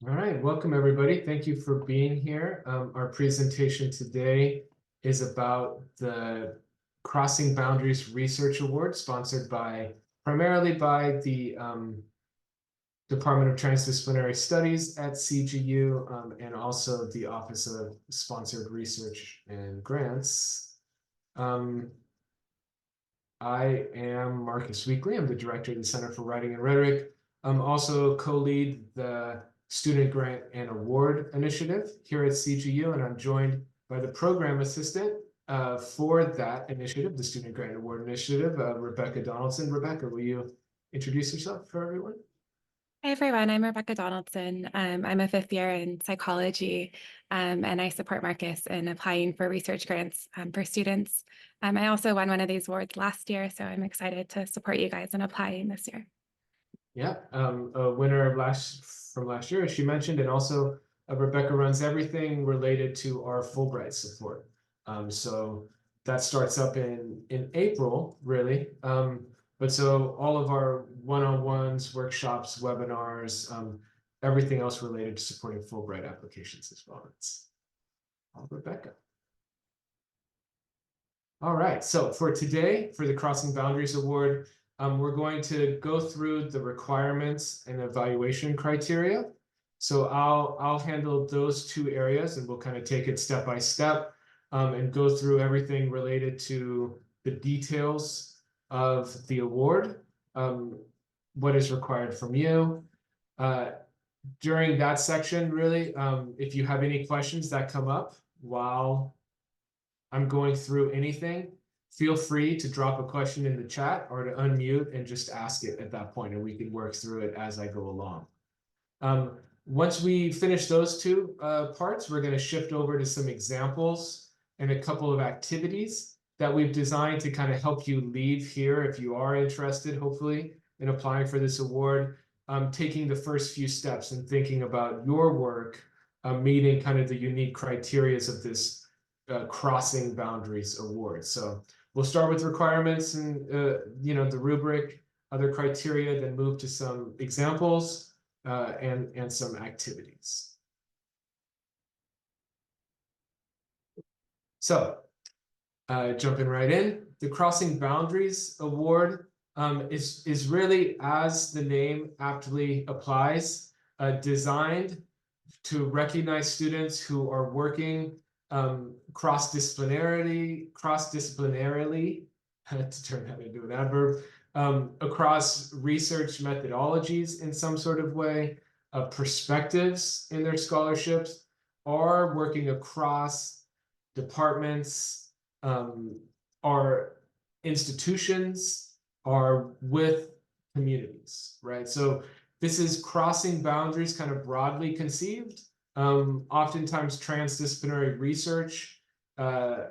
All right, welcome everybody. Thank you for being here. Our presentation today is about the Crossing Boundaries Research Award, sponsored primarily by the Department of Transdisciplinary Studies at CGU, and also the Office of Sponsored Research and Grants. I am Marcus Weekly. I'm the director of the Center for Writing and Rhetoric. I'm also co-lead the Student Grant and Award Initiative here at CGU, and I'm joined by the program assistant for that initiative, the Student Grant and Award Initiative, Rebecca Donaldson. Rebecca, will you introduce yourself for everyone? Hi everyone, I'm Rebecca Donaldson. I'm a fifth year in psychology, and I support Marcus in applying for research grants for students. I also won one of these awards last year, so I'm excited to support you guys in applying this year. Yeah, a winner of from last year, as she mentioned, and also Rebecca runs everything related to our Fulbright support. So that starts up in April, really. But so all of our one-on-ones, workshops, webinars, everything else related to supporting Fulbright applications as well. It's all Rebecca. All right, so for today, for the Crossing Boundaries Award, we're going to go through the requirements and evaluation criteria. So I'll handle those two areas, and we'll kind of take it step by step and go through everything related to the details of the award, what is required from you. During that section, really, if you have any questions that come up while I'm going through anything, feel free to drop a question in the chat or to unmute and just ask it at that point, and we can work through it as I go along. Once we finish those two parts, we're going to shift over to some examples and a couple of activities that we've designed to kind of help you leave here if you are interested, hopefully, in applying for this award, taking the first few steps and thinking about your work meeting kind of the unique criteria of this Crossing Boundaries Award. So we'll start with requirements and the rubric, other criteria, then move to some examples and some activities. So jumping right in, the Crossing Boundaries Award is really, as the name aptly applies, designed to recognize students who are working cross-disciplinarily, to turn that into an adverb, across research methodologies in some sort of way, perspectives in their scholarships, are working across departments, are institutions, are with communities, right? So this is crossing boundaries kind of broadly conceived. Oftentimes transdisciplinary research, in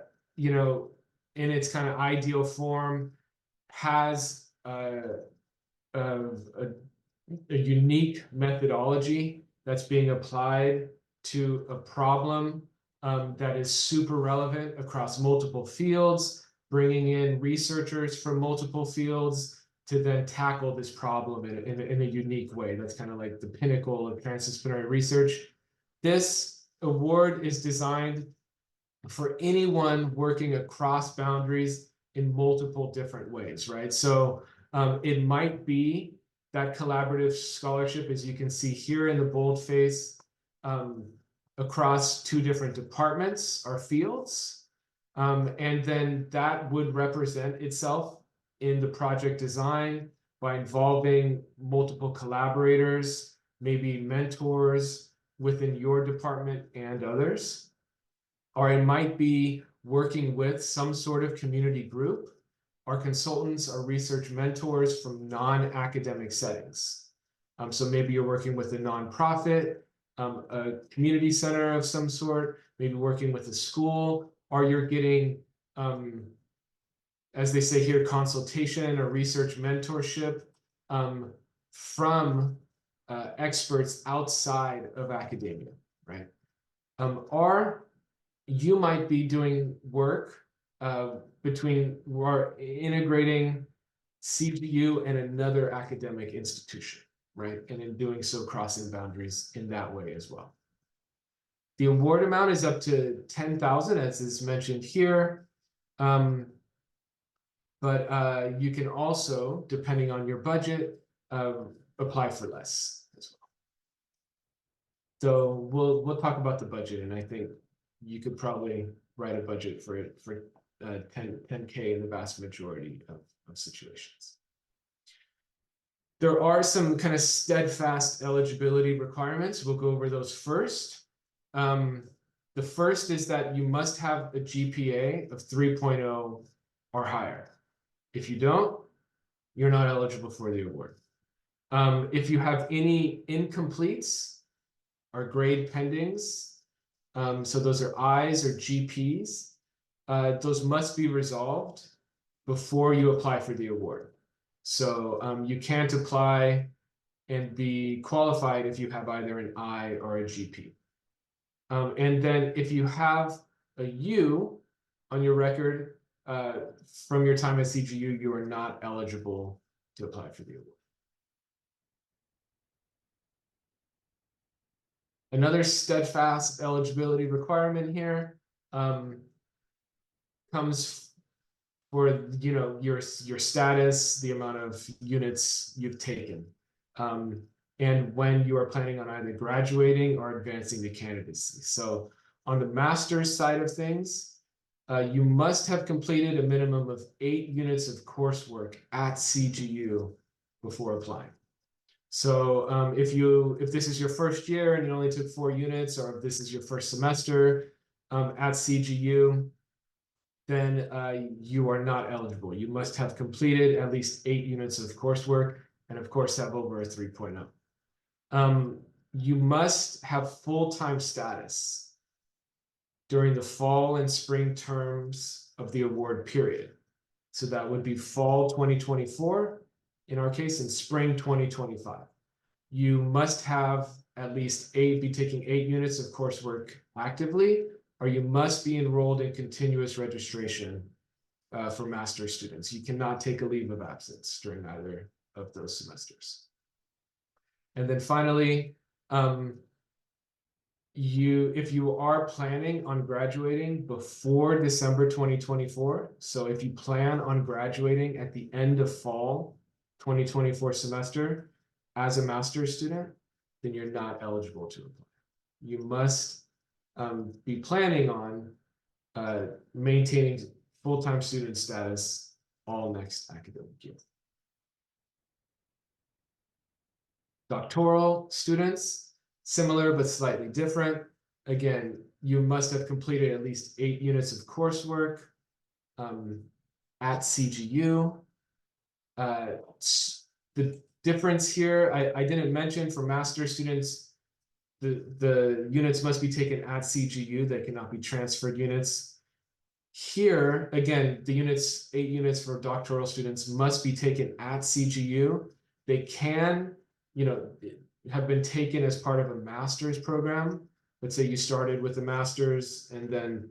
its kind of ideal form, has a unique methodology that's being applied to a problem that is super relevant across multiple fields, bringing in researchers from multiple fields to then tackle this problem in a unique way. That's kind of like the pinnacle of transdisciplinary research. This award is designed for anyone working across boundaries in multiple different ways, right? So it might be that collaborative scholarship, as you can see here in the boldface, across two different departments or fields. And then that would represent itself in the project design by involving multiple collaborators, maybe mentors within your department and others. Or it might be working with some sort of community group. Our consultants are research mentors from non-academic settings. So maybe you're working with a nonprofit, a community center of some sort, maybe working with a school, or you're getting, as they say here, consultation or research mentorship from experts outside of academia, right? Or you might be doing work or integrating CGU and another academic institution, right? And in doing so, crossing boundaries in that way as well. The award amount is up to 10,000, as is mentioned here. But you can also, depending on your budget, apply for less as well. So we'll talk about the budget, and I think you could probably write a budget for it for 10K in the vast majority of situations. There are some kind of steadfast eligibility requirements. We'll go over those first. The first is that you must have a GPA of 3.0 or higher. If you don't, you're not eligible for the award. If you have any incompletes or grade pendings, so those are I's or GPs, those must be resolved before you apply for the award. So you can't apply and be qualified if you have either an I or a GP. And then if you have a U on your record from your time at CGU, you are not eligible to apply for the award. Another steadfast eligibility requirement here comes for your status, the amount of units you've taken, and when you are planning on either graduating or advancing to candidacy. So on the master's side of things, you must have completed a minimum of 8 units of coursework at CGU before applying. So if this is your first year and you only took 4 units, or if this is your first semester at CGU, then you are not eligible. You must have completed at least 8 units of coursework, and of course have over a 3.0. You must have full-time status during the fall and spring terms of the award period. So that would be fall 2024, in our case, and spring 2025. You must have at least be taking 8 units of coursework actively, or you must be enrolled in continuous registration for master's students. You cannot take a leave of absence during either of those semesters. And then finally, if you are planning on graduating before December 2024, so if you plan on graduating at the end of fall 2024 semester as a master's student, then you're not eligible to apply. You must be planning on maintaining full-time student status all next academic year. Doctoral students, similar but slightly different. Again, you must have completed at least 8 units of coursework at CGU. The difference here, I didn't mention for master's students, the units must be taken at CGU. They cannot be transferred units. Here, again, the 8 units for doctoral students must be taken at CGU. They can, have been taken as part of a master's program. Let's say you started with a master's and then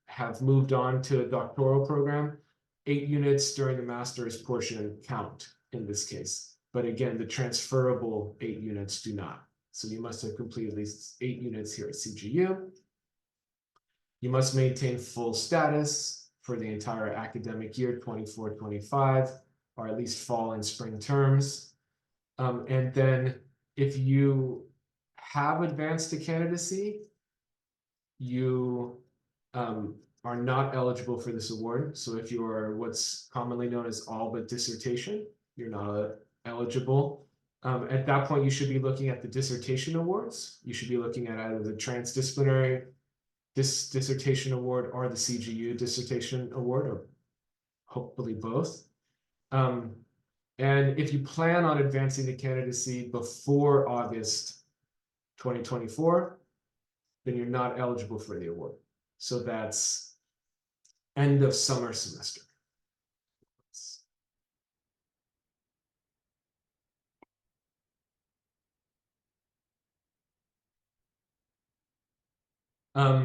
have moved on to a doctoral program. 8 units during the master's portion count in this case. But again, the transferable 8 units do not. So you must have completed at least 8 units here at CGU. You must maintain full status for the entire academic year, 24-25, or at least fall and spring terms. And then if you have advanced to candidacy, you are not eligible for this award. So if you are what's commonly known as all but dissertation, you're not eligible. At that point, you should be looking at the dissertation awards. You should be looking at either the Transdisciplinary dissertation award or the CGU dissertation award, or hopefully both. And if you plan on advancing to candidacy before August 2024, then you're not eligible for the award. So that's end of summer semester.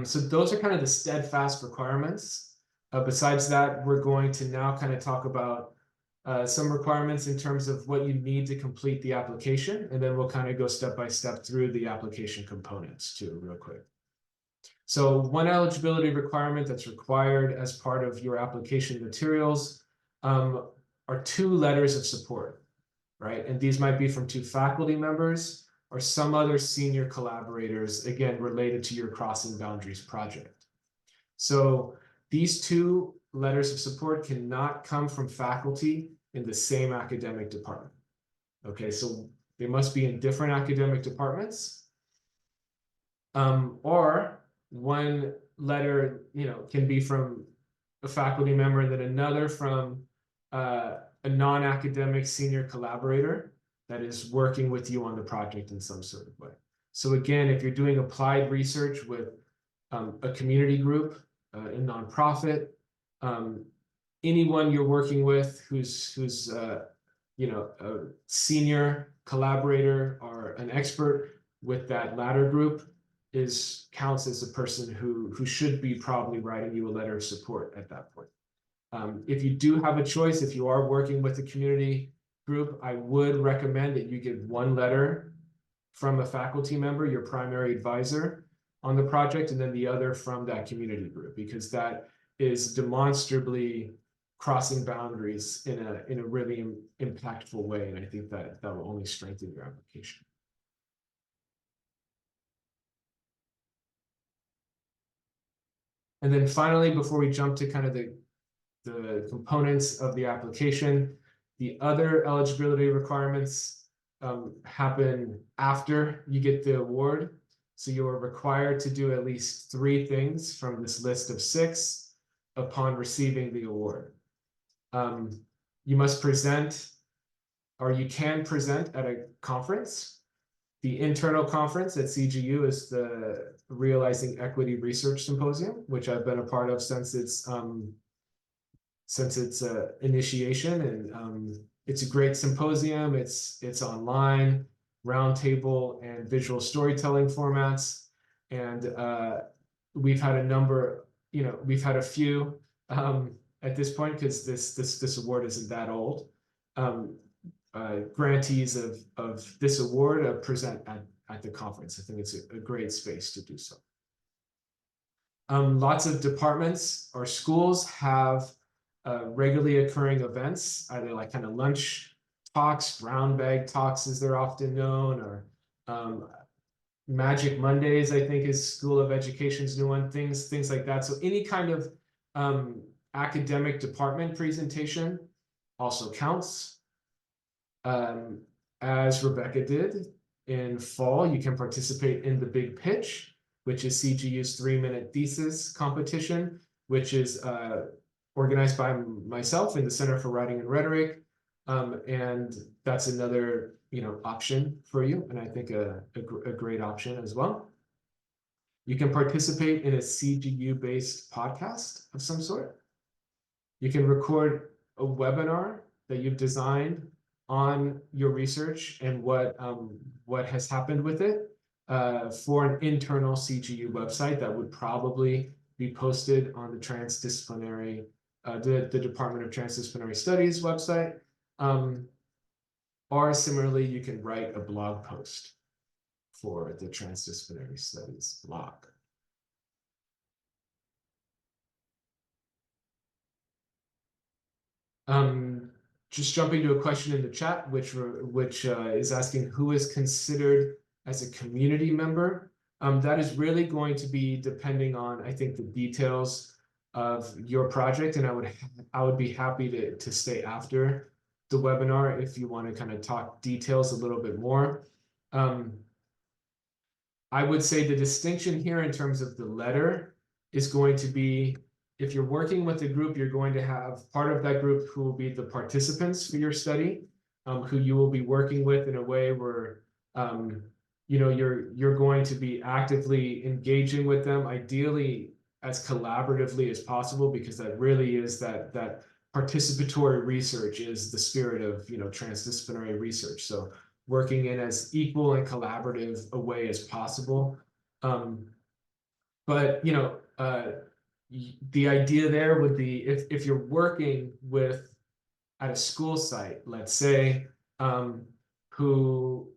So those are kind of the steadfast requirements. Besides that, we're going to now kind of talk about some requirements in terms of what you need to complete the application, and then we'll kind of go step by step through the application components too, real quick. So one eligibility requirement that's required as part of your application materials are 2 letters of support, right? And these might be from 2 faculty members or some other senior collaborators, again, related to your Crossing Boundaries project. So these 2 letters of support cannot come from faculty in the same academic department. Okay, so they must be in different academic departments. Or one letter, can be from a faculty member and then another from a non-academic senior collaborator that is working with you on the project in some sort of way. So again, if you're doing applied research with a community group, a nonprofit, anyone you're working with who's a senior collaborator or an expert with that latter group counts as a person who should be probably writing you a letter of support at that point. If you do have a choice, if you are working with a community group, I would recommend that you get 1 letter from a faculty member, your primary advisor on the project, and then the other from that community group, because that is demonstrably crossing boundaries in a really impactful way, and I think that will only strengthen your application. And then finally, before we jump to kind of the components of the application, the other eligibility requirements happen after you get the award. So you are required to do at least 3 things from this list of 6 upon receiving the award. You must present, or you can present at a conference. The internal conference at CGU is the Realizing Equity Research Symposium, which I've been a part of since its initiation, and it's a great symposium. It's online, roundtable, and visual storytelling formats, and we've had a number. We've had a few at this point because this award isn't that old. Grantees of this award present at the conference. I think it's a great space to do so. Lots of departments or schools have regularly occurring events, either like kind of lunch talks, brown bag talks as they're often known, or Magic Mondays, I think is School of Education's new one, things like that. So any kind of academic department presentation also counts. As Rebecca did in fall, you can participate in the Big Pitch, which is CGU's 3-minute thesis competition, which is organized by myself in the Center for Writing and Rhetoric. And that's another option for you, and I think a great option as well. You can participate in a CGU-based podcast of some sort. You can record a webinar that you've designed on your research and what has happened with it for an internal CGU website that would probably be posted on the Transdisciplinary, the Department of Transdisciplinary Studies website. Or similarly, you can write a blog post for the Transdisciplinary Studies blog. Just jumping to a question in the chat, which is asking who is considered as a community member. That is really going to be depending on, I think, the details of your project, and I would be happy to stay after the webinar if you want to kind of talk details a little bit more. I would say the distinction here in terms of the letter is going to be, if you're working with a group, you're going to have part of that group who will be the participants for your study, who you will be working with in a way where you're going to be actively engaging with them, ideally as collaboratively as possible, because that really is that participatory research is the spirit of transdisciplinary research. So working in as equal and collaborative a way as possible. But the idea there would be if you're working with at a school site, let's say, who,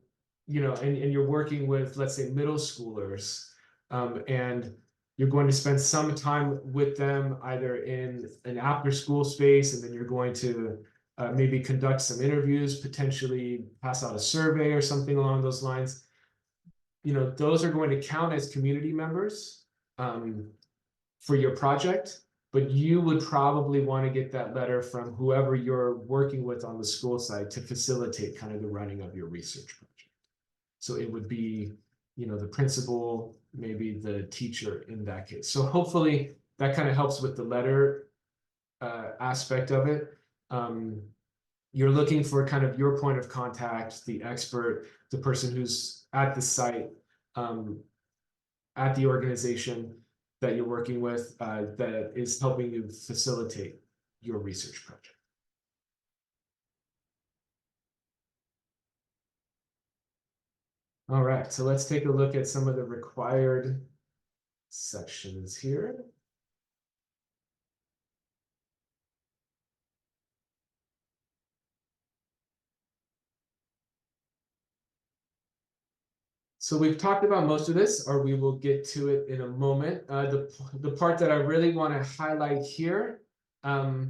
and you're working with, let's say, middle schoolers, and you're going to spend some time with them either in an after school space, and then you're going to maybe conduct some interviews, potentially pass out a survey or something along those lines. Those are going to count as community members for your project, but you would probably want to get that letter from whoever you're working with on the school site to facilitate kind of the running of your research project. So it would be, the principal, maybe the teacher in that case. So hopefully that kind of helps with the letter aspect of it. You're looking for kind of your point of contact, the expert, the person who's at the site, at the organization that you're working with, that is helping you facilitate your research project. All right, so let's take a look at some of the required sections here. So we've talked about most of this, or we will get to it in a moment. The part that I really want to highlight here are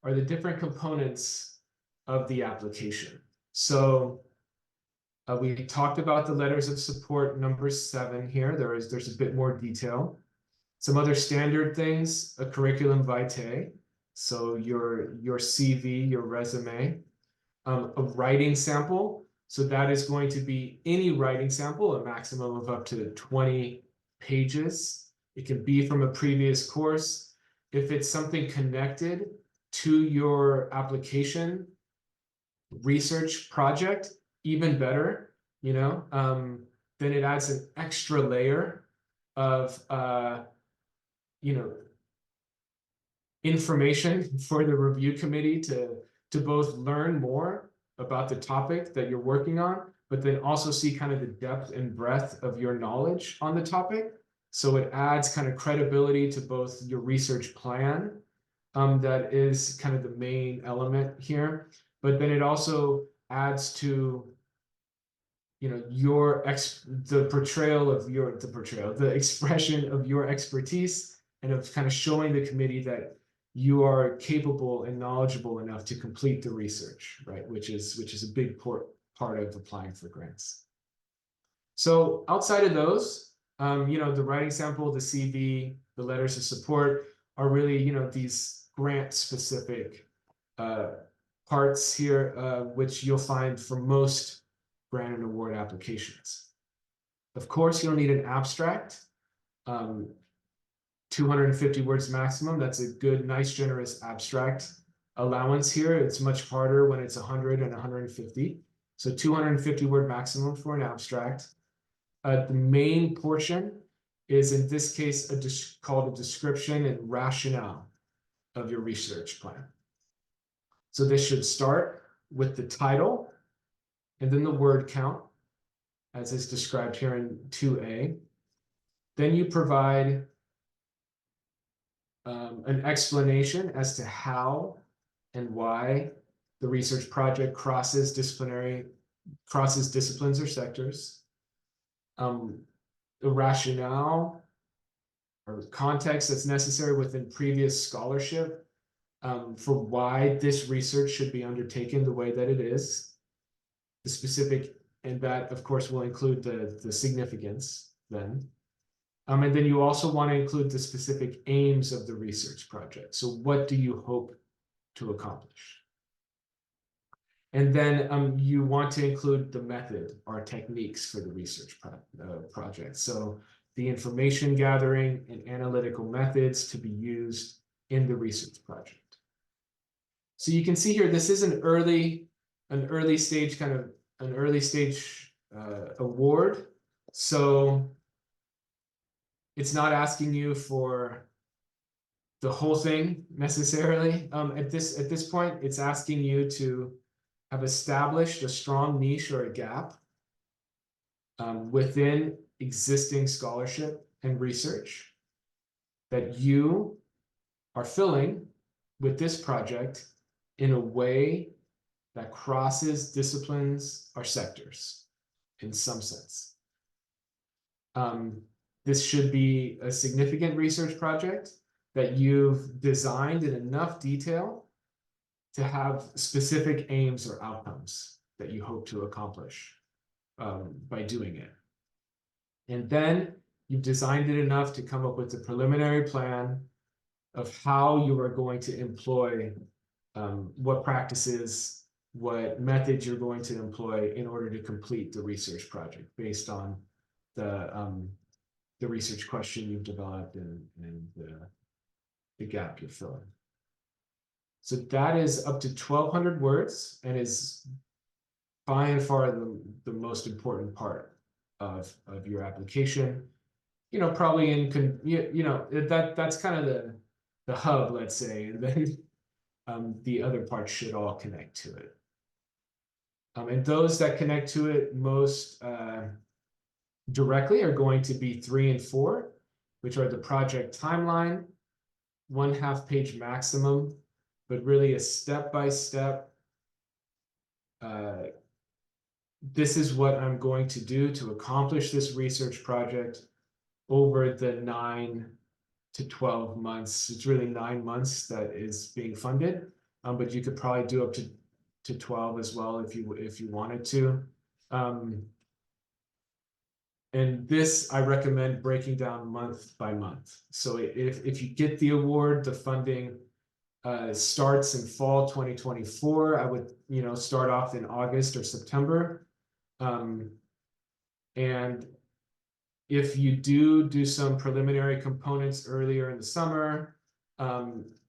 the different components of the application. So we talked about the letters of support, number 7 here. There's a bit more detail. Some other standard things, a curriculum vitae, so your CV, your resume, a writing sample. So that is going to be any writing sample, a maximum of up to 20 pages. It can be from a previous course. If it's something connected to your application research project, even better, then it adds an extra layer of, information for the review committee to both learn more about the topic that you're working on, but then also see kind of the depth and breadth of your knowledge on the topic. So it adds kind of credibility to both your research plan, that is kind of the main element here, but then it also adds to the expression of your expertise, and of kind of showing the committee that you are capable and knowledgeable enough to complete the research, right? Which is a big part of applying for grants. So outside of those, the writing sample, the CV, the letters of support are really, these grant specific parts here, which you'll find for most grant and award applications. Of course, you'll need an abstract. 250 words maximum. That's a good, nice, generous abstract allowance here. It's much harder when it's 100 and 150. So 250 word maximum for an abstract. The main portion is, in this case, called a description and rationale of your research plan. So this should start with the title and then the word count, as is described here in 2A. Then you provide an explanation as to how and why the research project crosses disciplines or sectors. The rationale or context that's necessary within previous scholarship for why this research should be undertaken the way that it is. The specific, and that of course will include the significance then. And then you also want to include the specific aims of the research project. So what do you hope to accomplish? And then you want to include the method or techniques for the research project. So the information gathering and analytical methods to be used in the research project. So you can see here, this is an early stage award. So it's not asking you for the whole thing necessarily. At this point, it's asking you to have established a strong niche or a gap within existing scholarship and research that you are filling with this project in a way that crosses disciplines or sectors in some sense. This should be a significant research project that you've designed in enough detail to have specific aims or outcomes that you hope to accomplish by doing it. And then you've designed it enough to come up with a preliminary plan of how you are going to employ what practices, what methods you're going to employ in order to complete the research project based on the research question you've developed and the gap you're filling. So that is up to 1,200 words and is by and far the most important part of your application. You know, probably that's kind of the hub, let's say, and then the other parts should all connect to it. And those that connect to it most directly are going to be 3 and 4, which are the project timeline, 1/2 page maximum, but really a step-by-step. This is what I'm going to do to accomplish this research project over the 9 to 12 months. It's really 9 months that is being funded, but you could probably do up to 12 as well if you wanted to. And this I recommend breaking down month by month. So if you get the award, the funding starts in fall 2024. I would start off in August or September. And if you do some preliminary components earlier in the summer,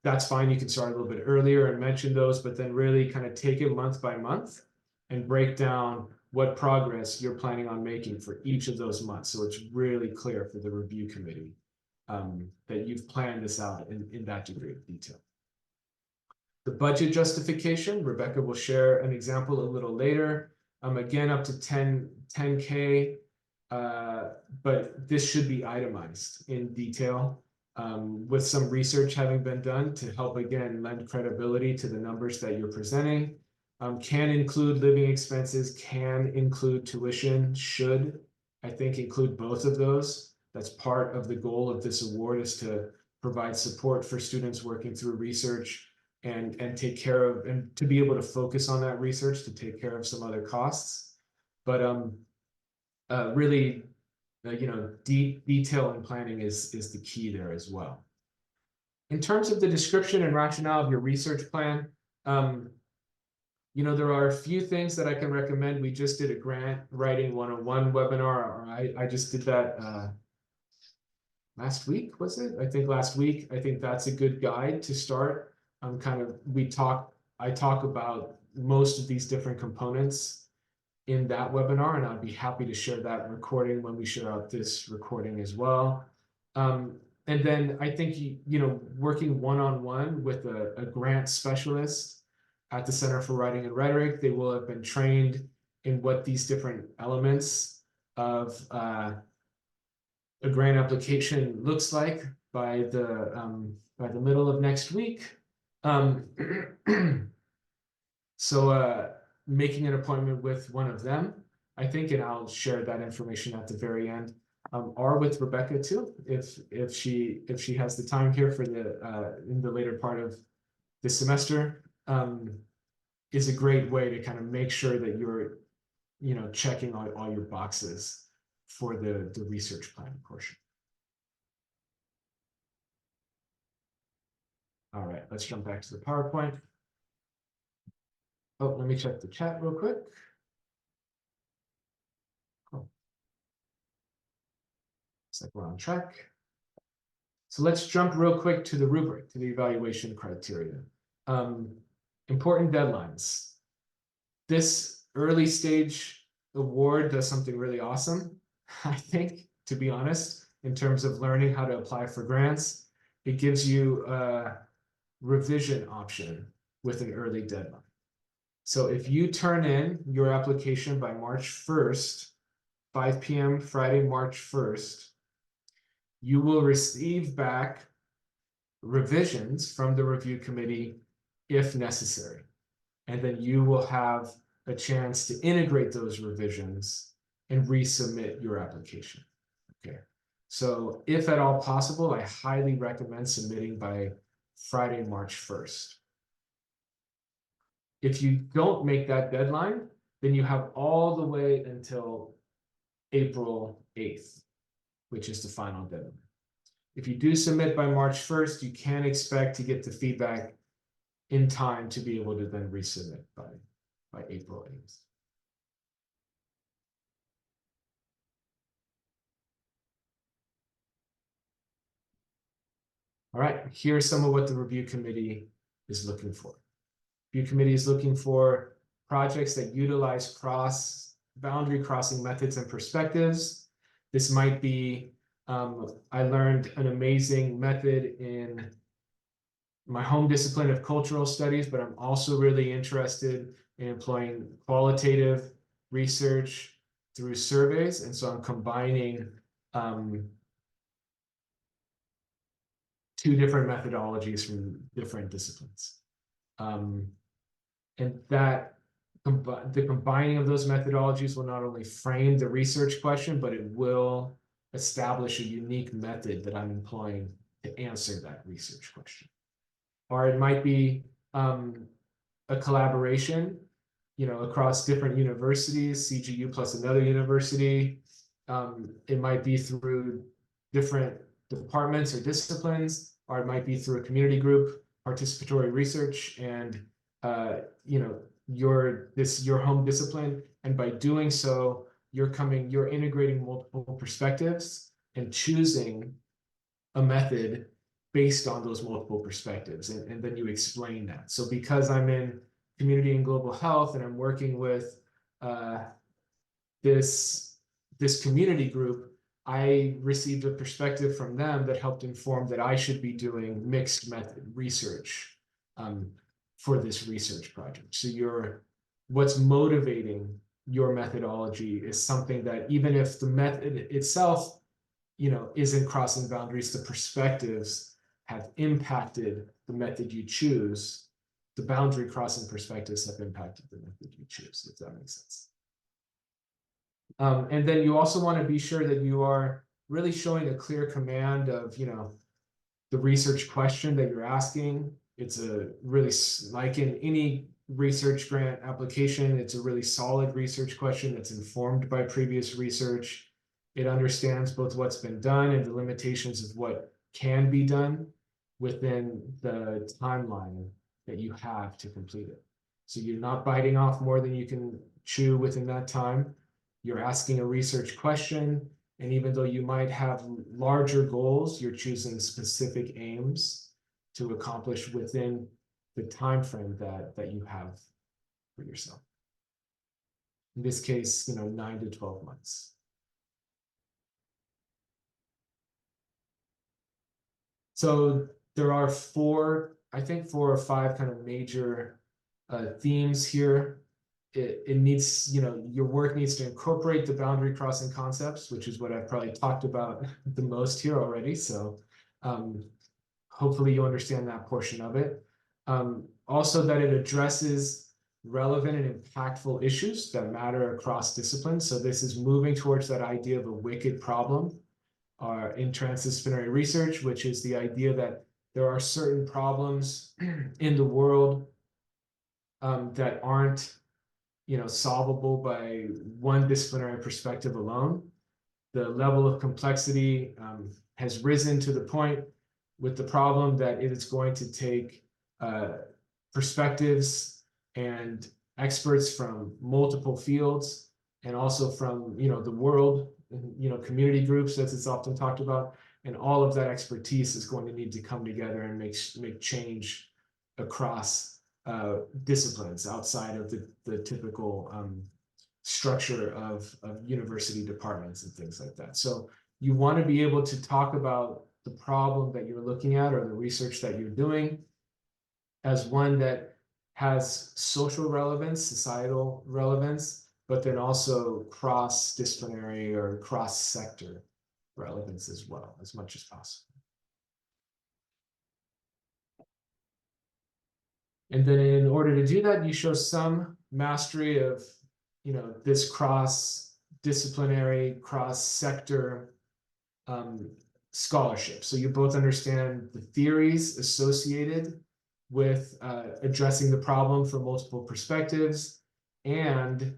that's fine. You can start a little bit earlier and mention those, but then really kind of take it month by month and break down what progress you're planning on making for each of those months. So it's really clear for the review committee that you've planned this out in that degree of detail. The budget justification, Rebecca will share an example a little later. Again, up to 10K, but this should be itemized in detail with some research having been done to help, again, lend credibility to the numbers that you're presenting. Can include living expenses, can include tuition, should, I think, include both of those. That's part of the goal of this award, is to provide support for students working through research and take care of, and to be able to focus on that research to take care of some other costs. But really, detail and planning is the key there as well. In terms of the description and rationale of your research plan, there are a few things that I can recommend. We just did a grant writing 101 webinar, or I just did that last week, was it? I think last week. I think that's a good guide to start. I talk about most of these different components in that webinar, and I'd be happy to share that recording when we share out this recording as well. And then I think, working one-on-one with a grant specialist at the Center for Writing and Rhetoric, they will have been trained in what these different elements of a grant application looks like by the middle of next week. So making an appointment with one of them, I think, and I'll share that information at the very end, or with Rebecca too, if she has the time here for in the later part of the semester, is a great way to kind of make sure that you're, checking all your boxes for the research plan portion. All right, let's jump back to the PowerPoint. Oh, let me check the chat real quick. Cool. Looks like we're on track. So let's jump real quick to the rubric, to the evaluation criteria. Important deadlines. This early stage award does something really awesome, I think, to be honest, in terms of learning how to apply for grants. It gives you a revision option with an early deadline. So if you turn in your application by March 1st, 5 p.m. Friday, March 1st, you will receive back revisions from the review committee if necessary. And then you will have a chance to integrate those revisions and resubmit your application. Okay. So if at all possible, I highly recommend submitting by Friday, March 1st. If you don't make that deadline, then you have all the way until April 8th, which is the final deadline. If you do submit by March 1st, you can expect to get the feedback in time to be able to then resubmit by April 8th. All right, here's some of what the review committee is looking for. Review committee is looking for projects that utilize boundary crossing methods and perspectives. This might be, I learned an amazing method in my home discipline of cultural studies, but I'm also really interested in employing qualitative research through surveys. And so I'm combining two different methodologies from different disciplines. And that the combining of those methodologies will not only frame the research question, but it will establish a unique method that I'm employing to answer that research question. Or it might be a collaboration, across different universities, CGU plus another university. It might be through different departments or disciplines, or it might be through a community group, participatory research, and your home discipline. And by doing so, you're integrating multiple perspectives and choosing a method based on those multiple perspectives, and then you explain that. So because I'm in community and global health and I'm working with this community group, I received a perspective from them that helped inform that I should be doing mixed method research for this research project. So what's motivating your methodology is something that, even if the method itself isn't crossing boundaries, the perspectives have impacted the method you choose. The boundary crossing perspectives have impacted the method you choose, if that makes sense. And then you also want to be sure that you are really showing a clear command of, the research question that you're asking. It's like in any research grant application, it's a really solid research question that's informed by previous research. It understands both what's been done and the limitations of what can be done within the timeline that you have to complete it. So you're not biting off more than you can chew within that time. You're asking a research question, and even though you might have larger goals, you're choosing specific aims to accomplish within the time frame that you have for yourself. In this case, 9 to 12 months. So there are four or five kind of major themes here. It needs, your work needs to incorporate the boundary crossing concepts, which is what I've probably talked about the most here already. So hopefully you understand that portion of it. Also that it addresses relevant and impactful issues that matter across disciplines. So this is moving towards that idea of a wicked problem in transdisciplinary research, which is the idea that there are certain problems in the world that aren't solvable by one disciplinary perspective alone. The level of complexity has risen to the point with the problem that it is going to take perspectives and experts from multiple fields, and also from the world, community groups, as it's often talked about, and all of that expertise is going to need to come together and make change across disciplines outside of the typical structure of university departments and things like that. So you want to be able to talk about the problem that you're looking at or the research that you're doing as one that has social relevance, societal relevance, but then also cross-disciplinary or cross-sector relevance as well, as much as possible. And then in order to do that, you show some mastery of, this cross-disciplinary, cross-sector scholarship. So you both understand the theories associated with addressing the problem from multiple perspectives and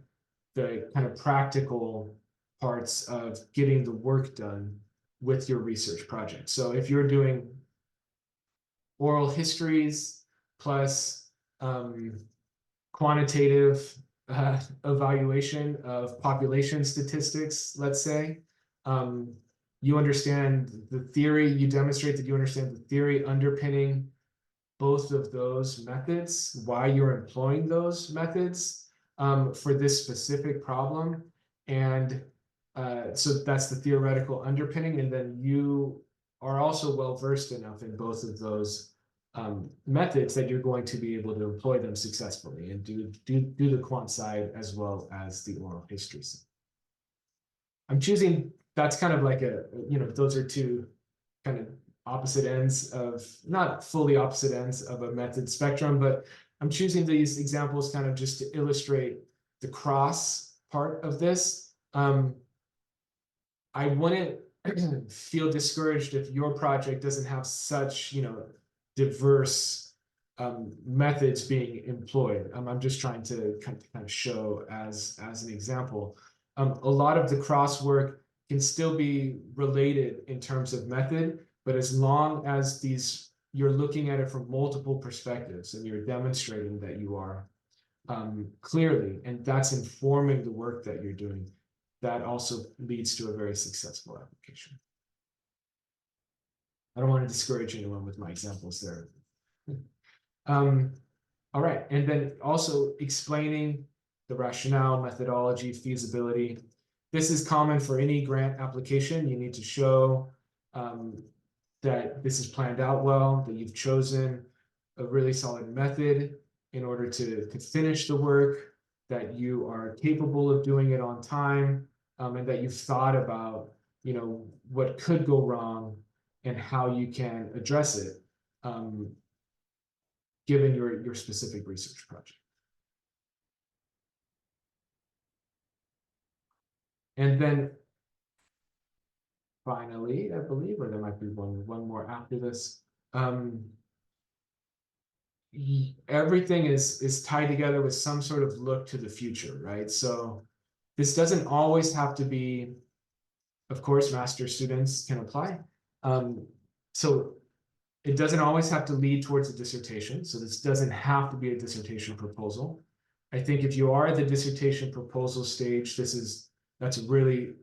the kind of practical parts of getting the work done with your research project. So if you're doing oral histories plus quantitative evaluation of population statistics, let's say, you understand the theory, you demonstrate that you understand the theory underpinning both of those methods, why you're employing those methods for this specific problem. And so that's the theoretical underpinning. And then you are also well versed enough in both of those methods that you're going to be able to employ them successfully and do the quant side as well as the oral history side. I'm choosing, that's kind of like those are two kind of opposite ends of, not fully opposite ends of a method spectrum, but I'm choosing these examples kind of just to illustrate the cross part of this. I wouldn't feel discouraged if your project doesn't have such, diverse methods being employed. I'm just trying to kind of show as an example. A lot of the cross work can still be related in terms of method, but as long as you're looking at it from multiple perspectives and you're demonstrating that you are clearly, and that's informing the work that you're doing, that also leads to a very successful application. I don't want to discourage anyone with my examples there. All right, and then also explaining the rationale, methodology, feasibility. This is common for any grant application. You need to show that this is planned out well, that you've chosen a really solid method in order to finish the work, that you are capable of doing it on time, and that you've thought about, what could go wrong and how you can address it, given your specific research project. And then finally, I believe, or there might be one more after this, everything is tied together with some sort of look to the future, right? So this doesn't always have to be, of course, master students can apply. So it doesn't always have to lead towards a dissertation. So this doesn't have to be a dissertation proposal. I think if you are at the dissertation proposal stage, that's a really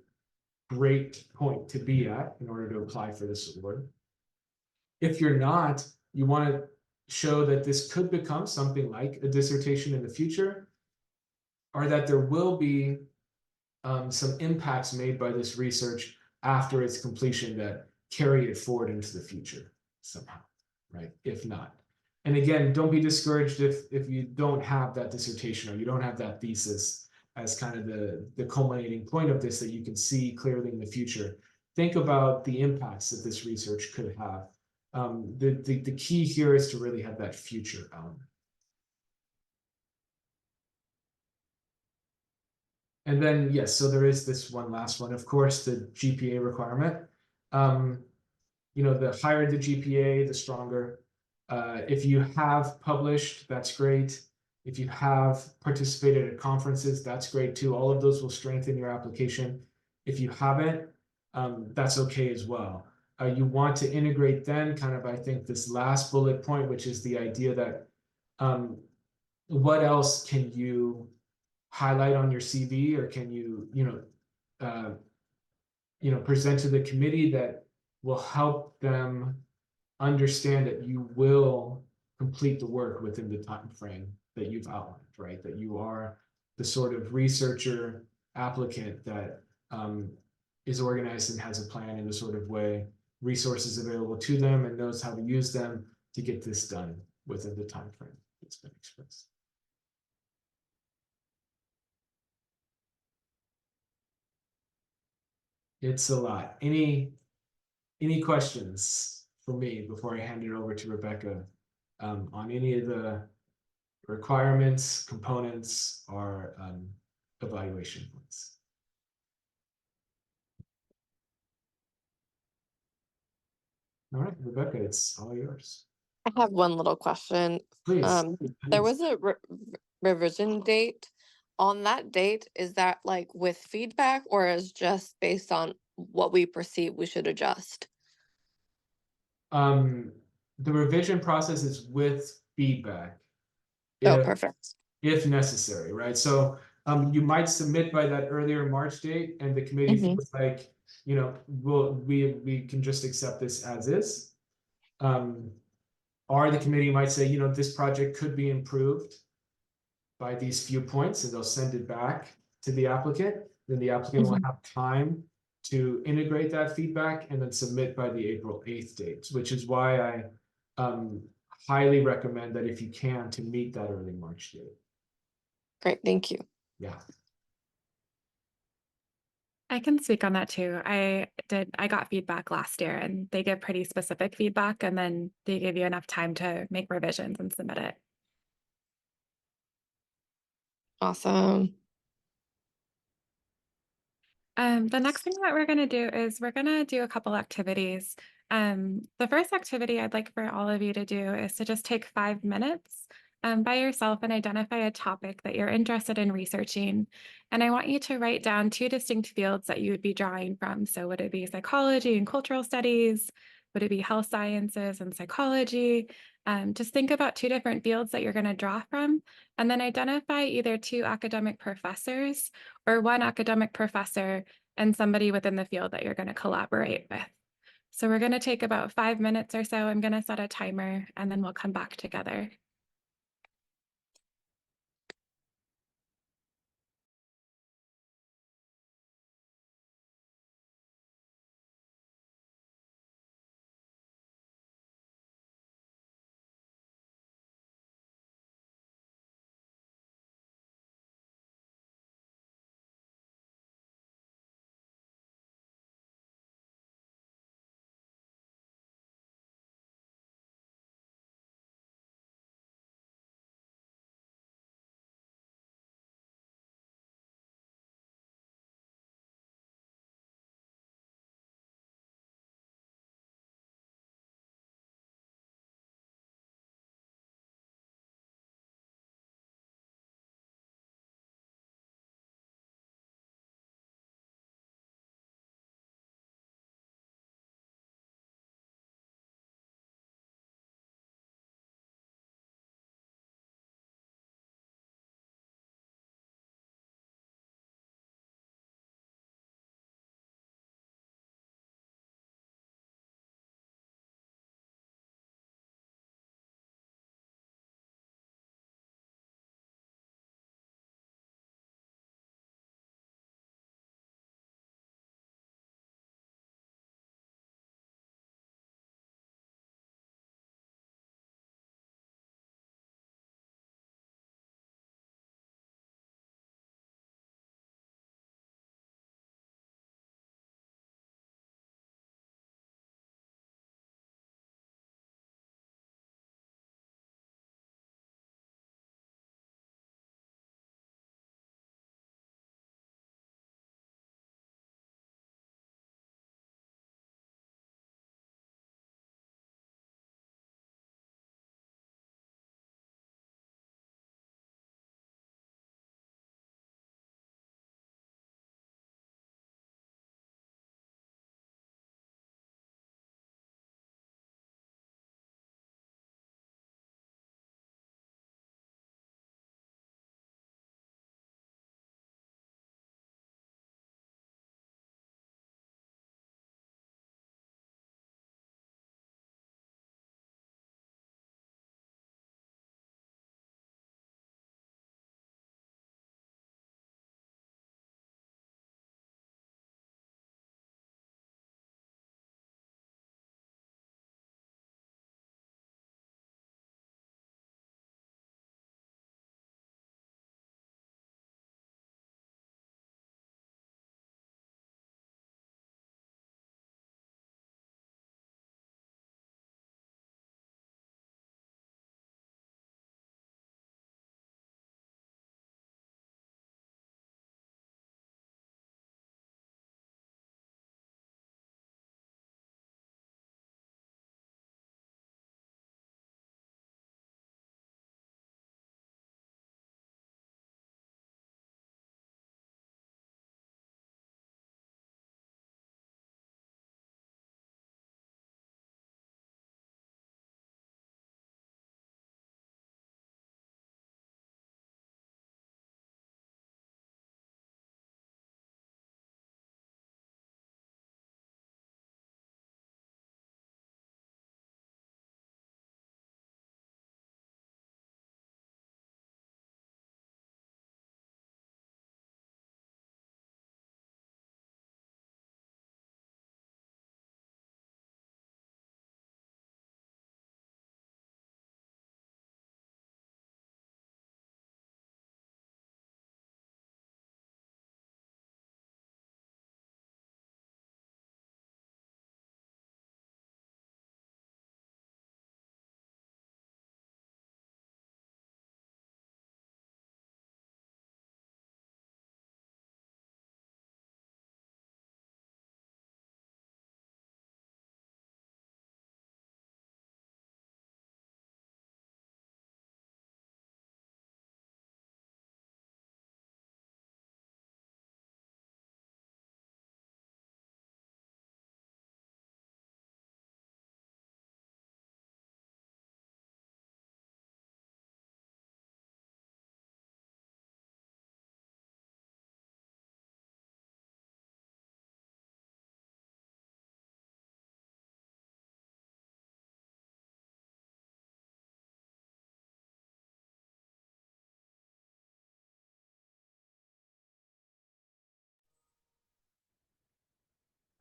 great point to be at in order to apply for this award. If you're not, you want to show that this could become something like a dissertation in the future, or that there will be some impacts made by this research after its completion that carry it forward into the future somehow, right? If not. And again, don't be discouraged if you don't have that dissertation or you don't have that thesis as kind of the culminating point of this that you can see clearly in the future. Think about the impacts that this research could have. The key here is to really have that future element. And then, yes, so there is this one last one, of course, the GPA requirement. The higher the GPA, the stronger. If you have published, that's great. If you have participated at conferences, that's great too. All of those will strengthen your application. If you haven't, that's okay as well. You want to integrate then kind of, I think, this last bullet point, which is the idea that what else can you highlight on your CV, or can you, present to the committee that will help them understand that you will complete the work within the time frame that you've outlined, right? That you are the sort of researcher applicant that is organized and has a plan in the sort of way, resources available to them, and knows how to use them to get this done within the time frame that's been expressed. It's a lot. Any questions for me before I hand it over to Rebecca on any of the requirements, components, or evaluation points. All right, Rebecca, it's all yours. I have one little question. Please. There was a revision date. On that date, is that like with feedback or is just based on what we perceive we should adjust? The revision process is with feedback. Oh, perfect. If necessary, right? So you might submit by that earlier March date, and the committee feels like, you know, we can just accept this as is. Or the committee might say, you know, this project could be improved by these few points, and they'll send it back to the applicant. Then the applicant will have time to integrate that feedback and then submit by the April 8th date, which is why I highly recommend that if you can, to meet that early March date. Great, thank you. Yeah. I can speak on that too. I got feedback last year and they give pretty specific feedback and then they give you enough time to make revisions and submit it. Awesome. The next thing that we're going to do is we're going to do a couple activities. The first activity I'd like for all of you to do is to just take 5 minutes by yourself and identify a topic that you're interested in researching. And I want you to write down 2 distinct fields that you would be drawing from. So would it be psychology and cultural studies? Would it be health sciences and psychology? Just think about 2 different fields that you're going to draw from, and then identify either 2 academic professors or 1 academic professor and somebody within the field that you're going to collaborate with. So we're going to take about 5 minutes or so. I'm going to set a timer and then we'll come back together.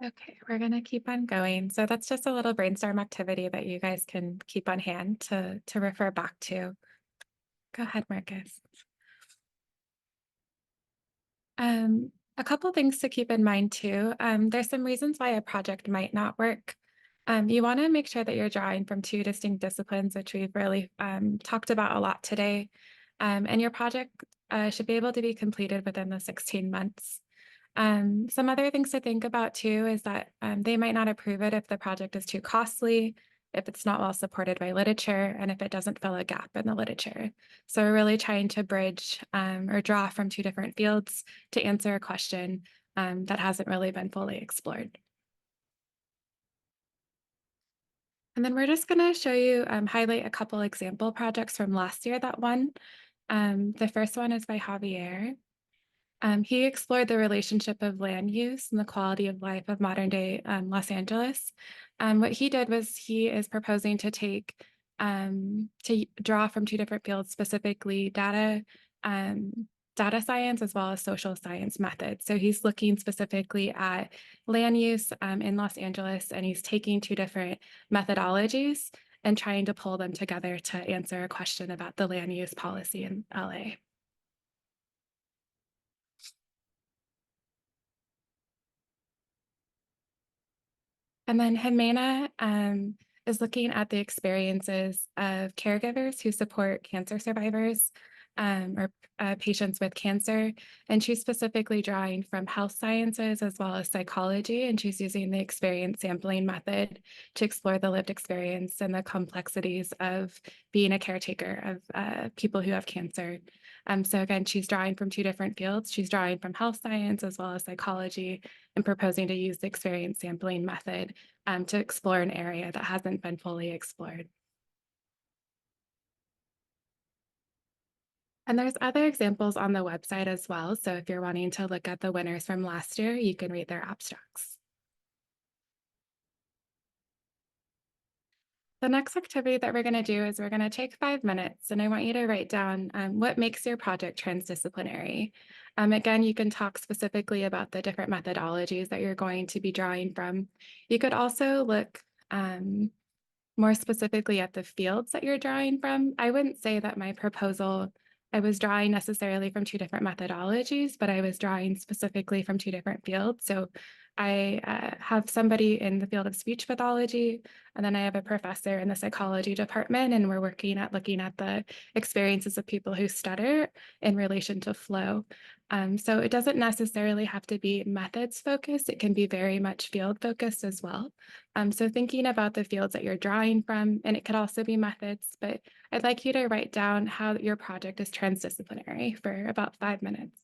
Okay, we're gonna keep on going. So that's just a little brainstorm activity that you guys can keep on hand to refer back to. Go ahead, Marcus. A couple things to keep in mind too. There's some reasons why a project might not work. You want to make sure that you're drawing from two distinct disciplines, which we've really talked about a lot today. And your project should be able to be completed within the 16 months. Some other things to think about too is that they might not approve it if the project is too costly, if it's not well supported by literature, and if it doesn't fill a gap in the literature. So we're really trying to bridge or draw from two different fields to answer a question that hasn't really been fully explored. And then we're just going to show you, highlight a couple example projects from last year that won. The first one is by Javier. He explored the relationship of land use and the quality of life of modern day Los Angeles. What he did was he is proposing to take to draw from two different fields, specifically data science as well as social science methods. So he's looking specifically at land use in Los Angeles, and he's taking two different methodologies and trying to pull them together to answer a question about the land use policy in LA. And then Jimena is looking at the experiences of caregivers who support cancer survivors or patients with cancer. And she's specifically drawing from health sciences as well as psychology. And she's using the experience sampling method to explore the lived experience and the complexities of being a caretaker of people who have cancer. So again, she's drawing from two different fields. She's drawing from health science as well as psychology and proposing to use the experience sampling method to explore an area that hasn't been fully explored. And there's other examples on the website as well. So if you're wanting to look at the winners from last year, you can read their abstracts. The next activity that we're going to do is we're going to take 5 minutes, and I want you to write down what makes your project transdisciplinary. Again, you can talk specifically about the different methodologies that you're going to be drawing from. You could also look more specifically at the fields that you're drawing from. I wouldn't say that my proposal, I was drawing necessarily from two different methodologies, but I was drawing specifically from two different fields. So I have somebody in the field of speech pathology, and then I have a professor in the psychology department, and we're working at looking at the experiences of people who stutter in relation to flow. So it doesn't necessarily have to be methods focused. It can be very much field focused as well. So thinking about the fields that you're drawing from, and it could also be methods, but I'd like you to write down how your project is transdisciplinary for about 5 minutes.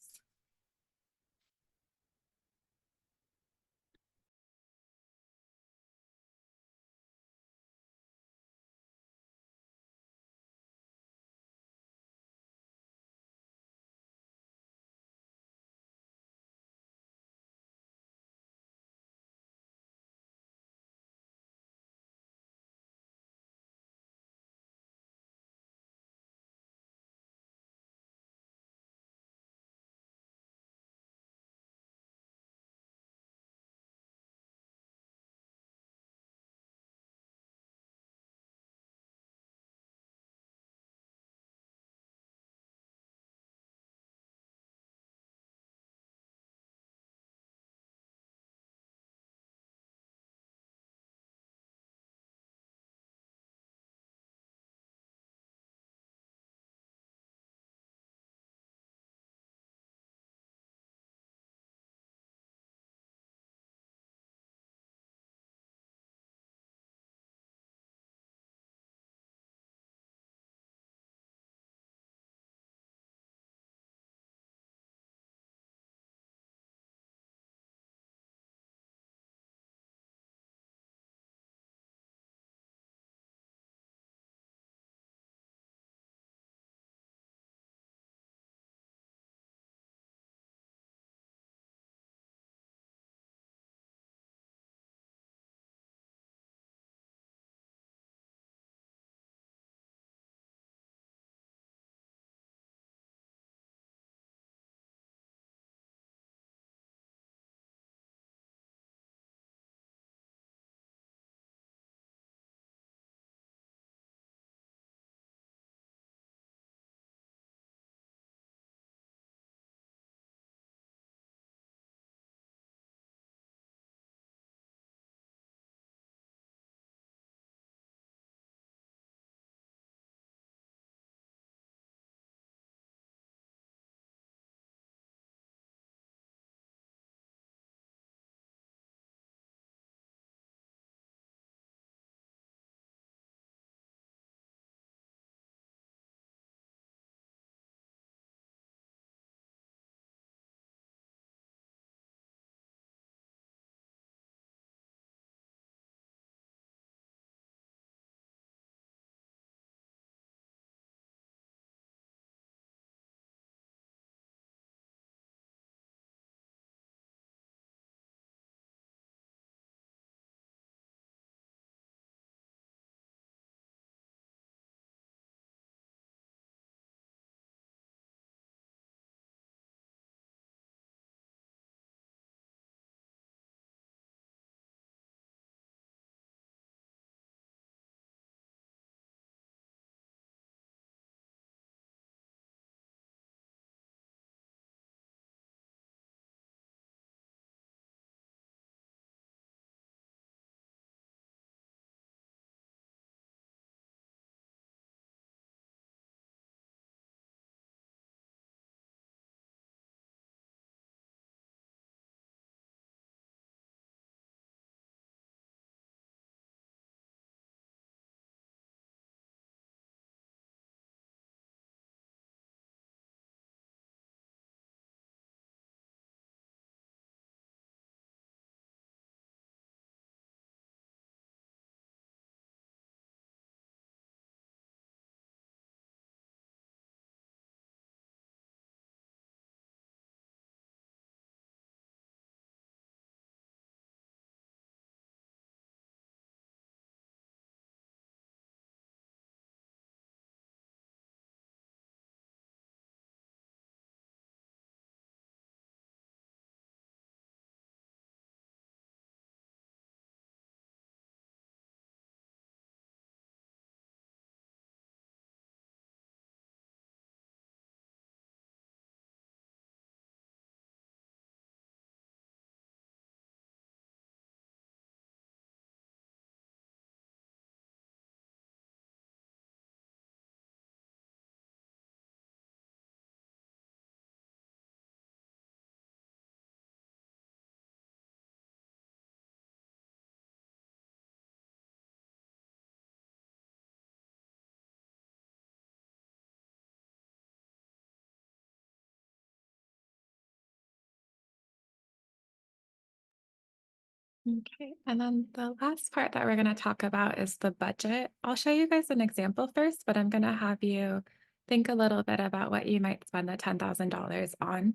Okay, and then the last part that we're going to talk about is the budget. I'll show you guys an example first, but I'm going to have you think a little bit about what you might spend the $10,000 on.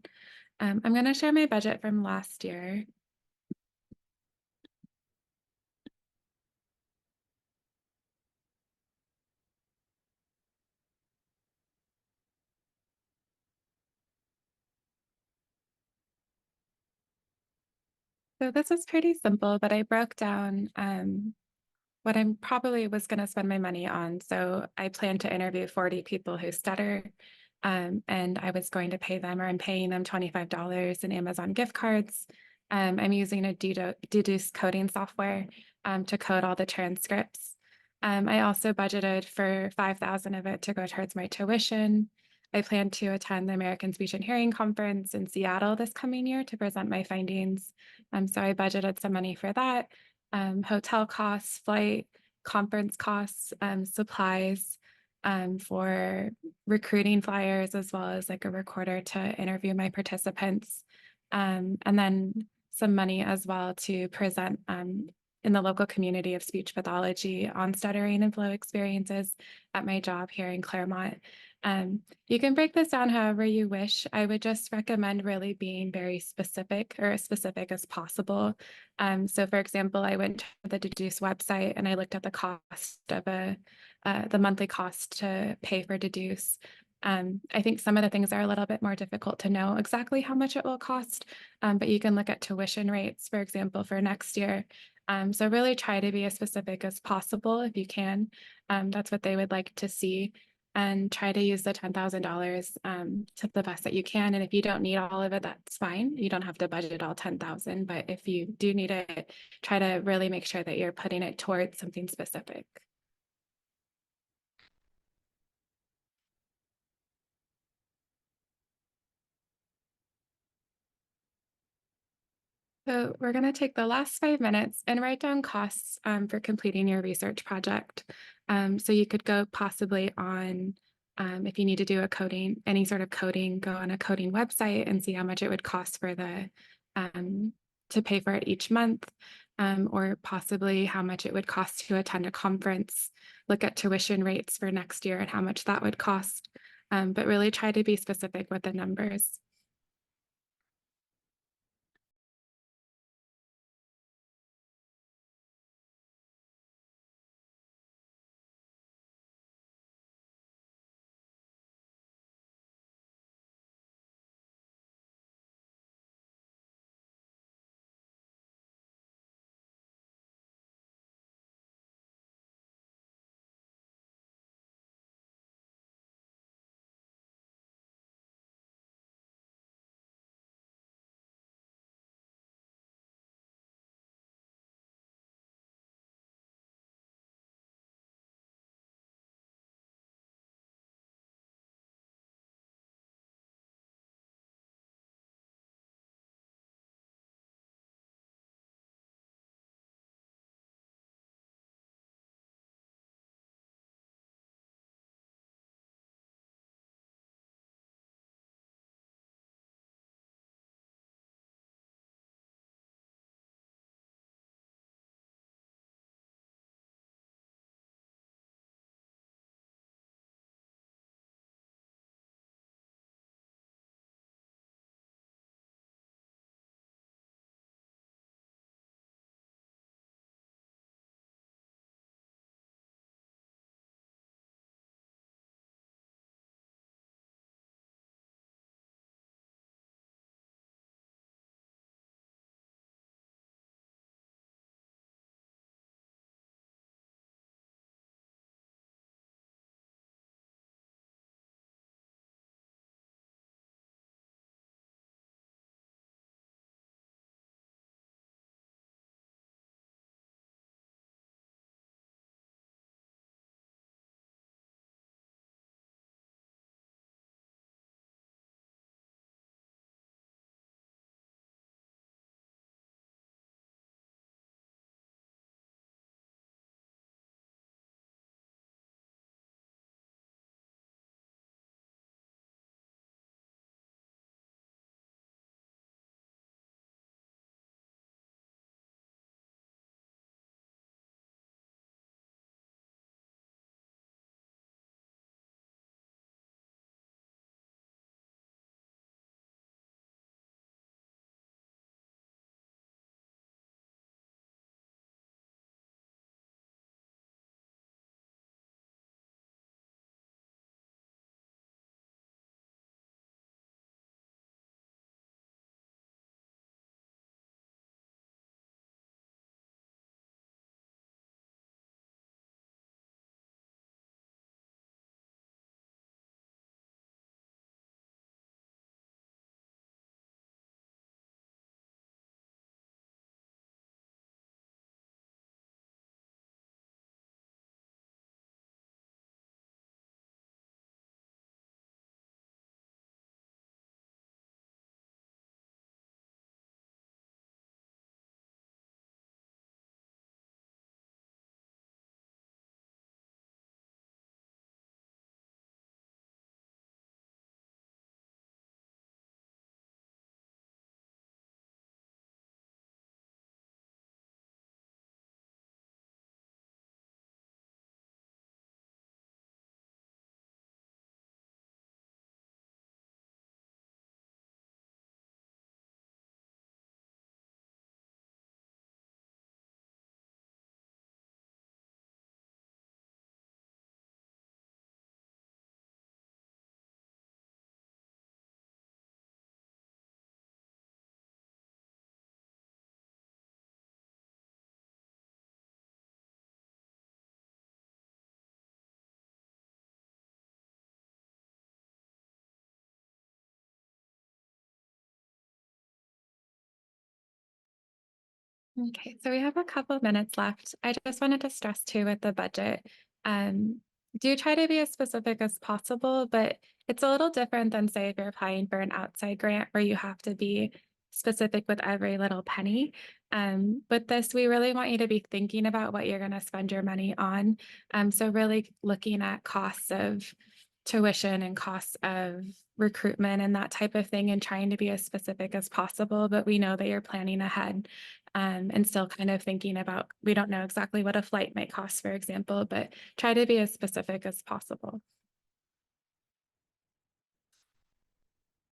I'm going to share my budget from last year. So this is pretty simple, but I broke down what I probably was going to spend my money on. So I plan to interview 40 people who stutter, and I was going to pay them, or I'm paying them $25 in Amazon gift cards. I'm using a deduce coding software to code all the transcripts. I also budgeted for 5,000 of it to go towards my tuition. I plan to attend the American Speech and Hearing Conference in Seattle this coming year to present my findings. So I budgeted some money for that. Hotel costs, flight, conference costs, supplies for recruiting flyers, as well as like a recorder to interview my participants. And then some money as well to present in the local community of speech pathology on stuttering and flow experiences at my job here in Claremont. You can break this down however you wish. I would just recommend really being very specific, or as specific as possible. So for example, I went to the Deduce website and I looked at the cost of the monthly cost to pay for Deduce. I think some of the things are a little bit more difficult to know exactly how much it will cost, but you can look at tuition rates, for example, for next year. So really try to be as specific as possible if you can. That's what they would like to see, and try to use the $10,000 to the best that you can. And if you don't need all of it, that's fine. You don't have to budget all 10,000, but if you do need it, try to really make sure that you're putting it towards something specific. So we're going to take the last 5 minutes and write down costs for completing your research project. So you could go possibly on, if you need to do a coding, any sort of coding, go on a coding website and see how much it would cost for to pay for it each month, or possibly how much it would cost to attend a conference, look at tuition rates for next year and how much that would cost, but really try to be specific with the numbers. Okay, so we have a couple of minutes left. I just wanted to stress too with the budget. Do try to be as specific as possible, but it's a little different than say if you're applying for an outside grant where you have to be specific with every little penny. With this, we really want you to be thinking about what you're going to spend your money on. So really looking at costs of tuition and costs of recruitment and that type of thing and trying to be as specific as possible. But we know that you're planning ahead and still kind of thinking about, we don't know exactly what a flight might cost, for example, but try to be as specific as possible.